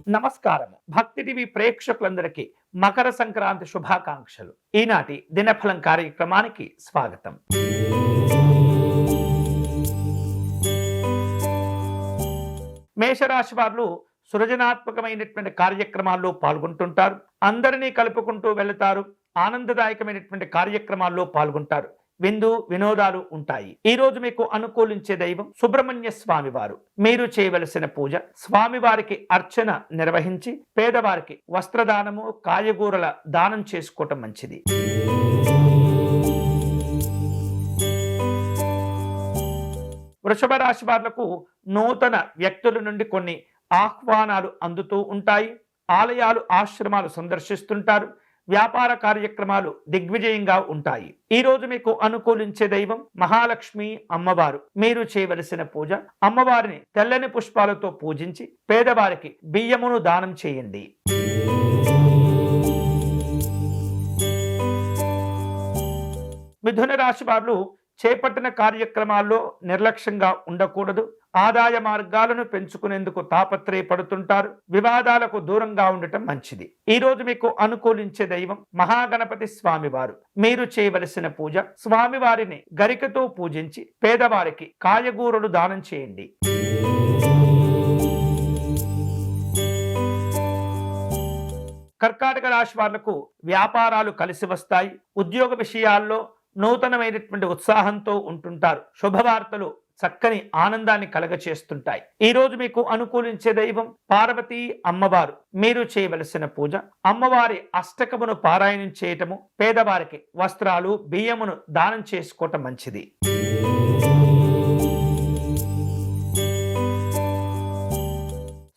నమస్కారం. భక్తి టీవీ ప్రేక్షకులందరికీ మకర సంక్రాంతి శుభాకాంక్షలు. ఈనాటి దినఫలం కార్యక్రమానికి స్వాగతం. మేషరాశి వారు సృజనాత్మకమైనటువంటి కార్యక్రమాల్లో పాల్గొంటుంటారు. అందరినీ కలుపుకుంటూ వెళతారు. ఆనందదాయకమైనటువంటి కార్యక్రమాల్లో పాల్గొంటారు. విందు వినోదాలు ఉంటాయి. ఈ రోజు మీకు అనుకూలించే దైవం సుబ్రహ్మణ్య స్వామి వారు. మీరు చేయవలసిన పూజ స్వామివారికి అర్చన నిర్వహించి పేదవారికి వస్త్రదానము కాయగూరల దానం చేసుకోవటం మంచిది. వృషభ రాశి వాళ్లకు నూతన వ్యక్తుల నుండి కొన్ని ఆహ్వానాలు అందుతూ ఉంటాయి. ఆలయాలు ఆశ్రమాలు సందర్శిస్తుంటారు. వ్యాపార కార్యక్రమాలు దిగ్విజయంగా ఉంటాయి. ఈ రోజు మీకు అనుకూలించే దైవం మహాలక్ష్మి అమ్మవారు. మీరు చేయవలసిన పూజ అమ్మవారిని తెల్లని పుష్పాలతో పూజించి పేదవారికి బియ్యమును దానం చేయండి. మిథున రాశి వారు చేపట్టిన కార్యక్రమాల్లో నిర్లక్ష్యంగా ఉండకూడదు. ఆదాయ మార్గాలను పెంచుకునేందుకు తాపత్రయపడుతుంటారు. వివాదాలకు దూరంగా ఉండటం మంచిది. ఈ రోజు మీకు అనుకూలించే దైవం మహాగణపతి స్వామివారు. మీరు చేయవలసిన పూజ స్వామివారిని గరికతో పూజించి పేదవారికి కాయగూరలు దానం చేయండి. కర్కాటక రాశి వాళ్లకు వ్యాపారాలు కలిసి వస్తాయి. ఉద్యోగ విషయాల్లో నూతనమైనటువంటి ఉత్సాహంతో ఉంటుంటారు. శుభవార్తలు చక్కని ఆనందాన్ని కలగచేస్తుంటాయి. ఈ రోజు మీకు అనుకూలించే దైవం పార్వతీ అమ్మవారు. మీరు చేయవలసిన పూజ అమ్మవారి అష్టకమును పారాయణం చేయటము పేదవారికి వస్త్రాలు బియ్యమును దానం చేసుకోవటం మంచిది.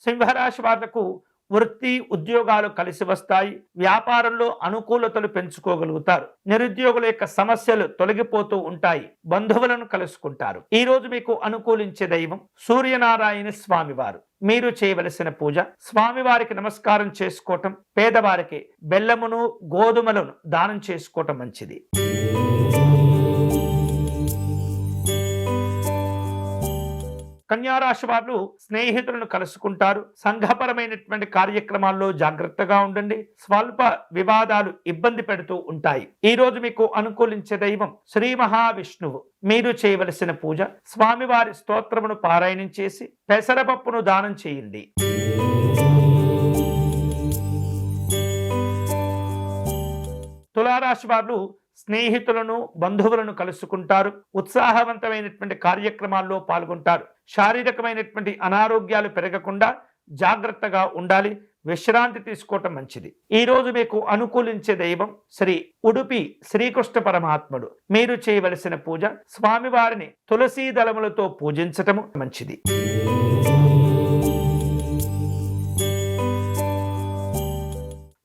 సింహరాశి వాళ్లకు వృత్తి ఉద్యోగాలు కలిసి వస్తాయి. వ్యాపారంలో అనుకూలతలు పెంచుకోగలుగుతారు. నిరుద్యోగుల యొక్క సమస్యలు తొలగిపోతూ ఉంటాయి. బంధువులను కలుసుకుంటారు. ఈ రోజు మీకు అనుకూలించే దైవం సూర్యనారాయణ స్వామివారు. మీరు చేయవలసిన పూజ స్వామివారికి నమస్కారం చేసుకోవటం పేదవారికి బెల్లమును గోధుమలను దానం చేసుకోవటం మంచిది. కన్యారాశి వారు స్నేహితులను కలుసుకుంటారు. సంఘపరమైనటువంటి కార్యక్రమాల్లో జాగ్రత్తగా ఉండండి. స్వల్ప వివాదాలు ఇబ్బంది పెడుతూ ఉంటాయి. ఈ రోజు మీకు అనుకూలించే దైవం శ్రీ మహావిష్ణువు. మీరు చేయవలసిన పూజ స్వామివారి స్తోత్రమును పారాయణం చేసి పెసరపప్పును దానం చేయండి. తులారాశి వారు స్నేహితులను బంధువులను కలుసుకుంటారు. ఉత్సాహవంతమైనటువంటి కార్యక్రమాల్లో పాల్గొంటారు. శారీరకమైనటువంటి అనారోగ్యాలు పెరగకుండా జాగ్రత్తగా ఉండాలి. విశ్రాంతి తీసుకోవటం మంచిది. ఈ రోజు మీకు అనుకూలించే దైవం శ్రీ ఉడుపి శ్రీకృష్ణ పరమాత్ముడు. మీరు చేయవలసిన పూజ స్వామివారిని తులసీ దళములతో పూజించటము మంచిది.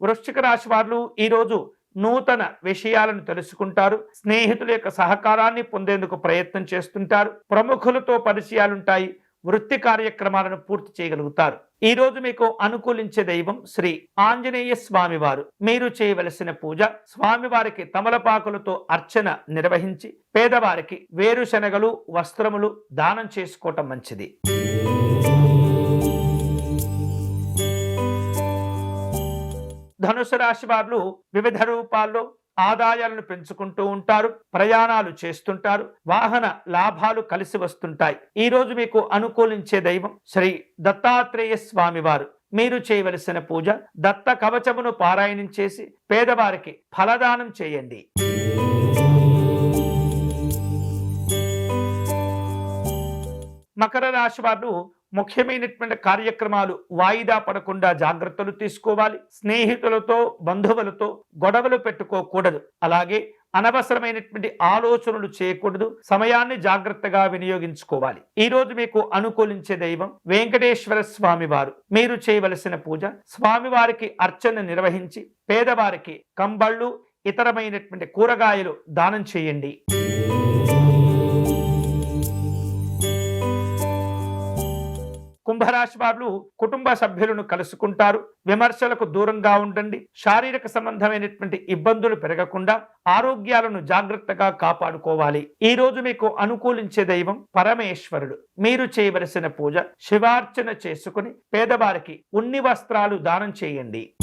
వృశ్చిక రాశి వారు ఈరోజు నూతన విషయాలను తెలుసుకుంటారు. స్నేహితుల యొక్క సహకారాన్ని పొందేందుకు ప్రయత్నం చేస్తుంటారు. ప్రముఖులతో పరిచయాలుంటాయి. వృత్తి కార్యక్రమాలను పూర్తి చేయగలుగుతారు. ఈ రోజు మీకు అనుకూలించే దైవం శ్రీ ఆంజనేయ స్వామివారు. మీరు చేయవలసిన పూజ స్వామివారికి తమలపాకులతో అర్చన నిర్వహించి పేదవారికి వేరుశనగలు వస్త్రములు దానం చేసుకోవటం మంచిది. ధనుసు రాశి వారు వివిధ రూపాల్లో ఆదాయాలను పెంచుకుంటూ ఉంటారు. ప్రయాణాలు చేస్తుంటారు. వాహన లాభాలు కలిసి వస్తుంటాయి. ఈ రోజు మీకు అనుకూలించే దైవం శ్రీ దత్తాత్రేయ స్వామివారు. మీరు చేయవలసిన పూజ దత్త కవచమును పారాయణం చేసి పేదవారికి ఫలదానం చేయండి. మకర రాశి వారు ముఖ్యమైనటువంటి కార్యక్రమాలు వాయిదా పడకుండా జాగ్రత్తలు తీసుకోవాలి. స్నేహితులతో బంధువులతో గొడవలు పెట్టుకోకూడదు. అలాగే అనవసరమైనటువంటి ఆలోచనలు చేయకూడదు. సమయాన్ని జాగ్రత్తగా వినియోగించుకోవాలి. ఈ రోజు మీకు అనుకూలించే దైవం వెంకటేశ్వర స్వామి వారు. మీరు చేయవలసిన పూజ స్వామివారికి అర్చన నిర్వహించి పేదవారికి కంబళ్ళు ఇతరమైనటువంటి కూరగాయలు దానం చేయండి. కుంభరాశి వారు కుటుంబ సభ్యులను కలుసుకుంటారు. విమర్శలకు దూరంగా ఉండండి. శారీరక సంబంధమైనటువంటి ఇబ్బందులు పెరగకుండా ఆరోగ్యాలను జాగ్రత్తగా కాపాడుకోవాలి. ఈ రోజు మీకు అనుకూలించే దైవం పరమేశ్వరుడు. మీరు చేయవలసిన పూజ శివార్చన చేసుకుని పేదవారికి ఉన్ని వస్త్రాలు దానం చేయండి.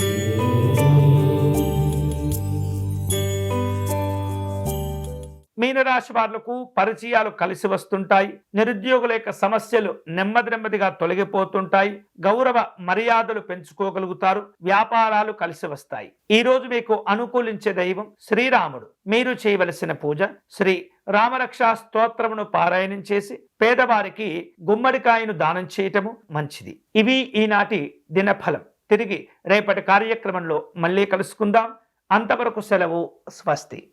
మీనరాశి వాళ్లకు పరిచయాలు కలిసి వస్తుంటాయి. నిరుద్యోగుల యొక్క సమస్యలు నెమ్మదిగా తొలగిపోతుంటాయి. గౌరవ మర్యాదలు పెంచుకోగలుగుతారు. వ్యాపారాలు కలిసి వస్తాయి. ఈ రోజు మీకు అనుకూలించే దైవం శ్రీరాముడు. మీరు చేయవలసిన పూజ శ్రీ రామరక్షా స్తోత్రమును పారాయణం చేసి పేదవారికి గుమ్మడికాయను దానం చేయటము మంచిది. ఇవి ఈనాటి దినఫలం. తిరిగి రేపటి కార్యక్రమంలో మళ్ళీ కలుసుకుందాం. అంతవరకు సెలవు. స్వస్తి.